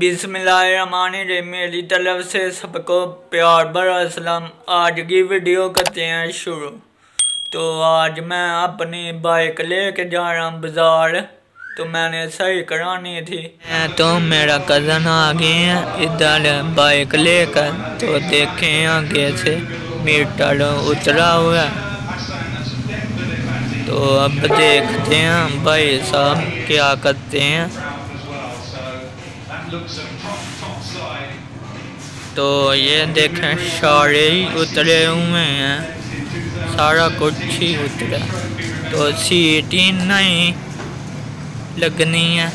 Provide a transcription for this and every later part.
बिस्मिल्लाहिर्रहमानिर्रहीम। मेरी तरफ से सबको प्यार भरा सलाम। आज की वीडियो करते हैं शुरू। तो आज मैं अपनी बाइक लेके जा रहा हूँ बाजार। तो मैंने सही करानी थी तो मेरा कज़न आ गए हैं इधर बाइक लेकर। तो देखें आगे से मीटर उतरा हुआ है। तो अब देखते हैं भाई साहब क्या करते हैं। तो ये देखें सारे ही उतरे हुए हैं, सारा कुछ ही उतरा। तो सीट ही नहीं लगनी है।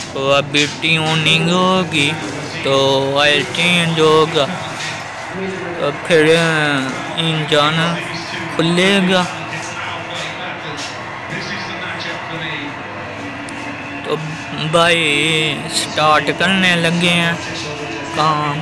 तो अभी ट्यूनिंग होगी तो ऑयल चेंज होगा तो फिर इंजन खुलेगा। तो भाई स्टार्ट करने लगे हैं काम।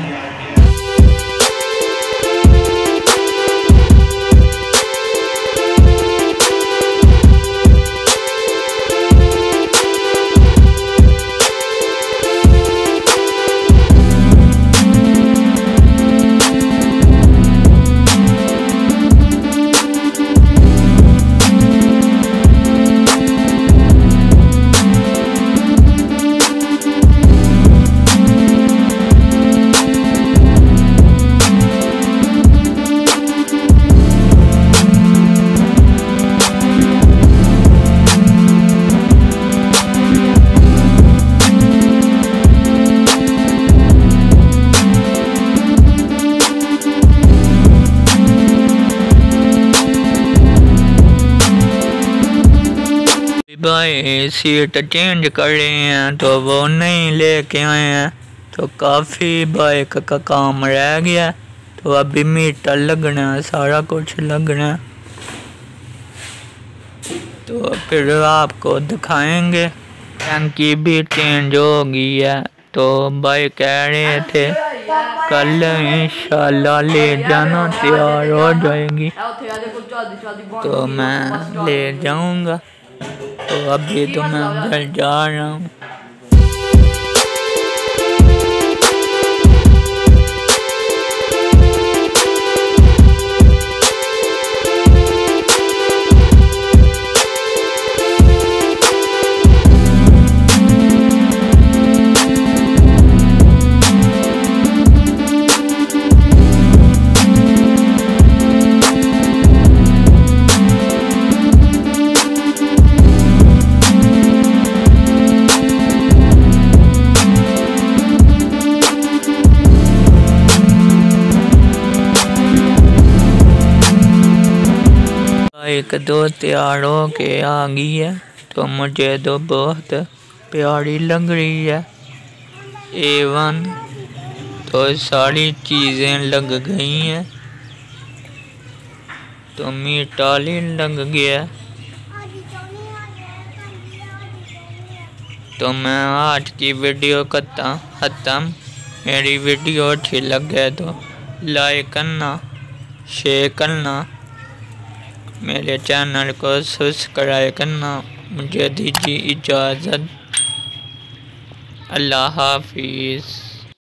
भाई सीट चेंज कर रहे हैं तो वो नहीं लेके आए हैं। तो काफ़ी बाइक का काम रह गया। तो अभी मीटर लगना है, सारा कुछ लगना है। तो फिर आपको दिखाएंगे। टंकी भी चेंज हो गई है। तो भाई कह रहे थे कल इंशाल्लाह ले जाना, तैयार हो जाएगी तो मैं ले जाऊंगा। तो अभी तो मैं घर जा रहा हूँ। एक दो तैयार हो के आ गई है। तो मुझे तो बहुत प्यारी लग रही है। A1 तो सारी चीज़ें लग गई हैं। तो मीटर लग गया। तो मैं आज की वीडियो करता खत्म। मेरी वीडियो अच्छी लगे तो लाइक करना, शेयर करना, मेरे चैनल को सब्सक्राइब करना। मुझे दीजिए इजाज़त। अल्लाह हाफिज़।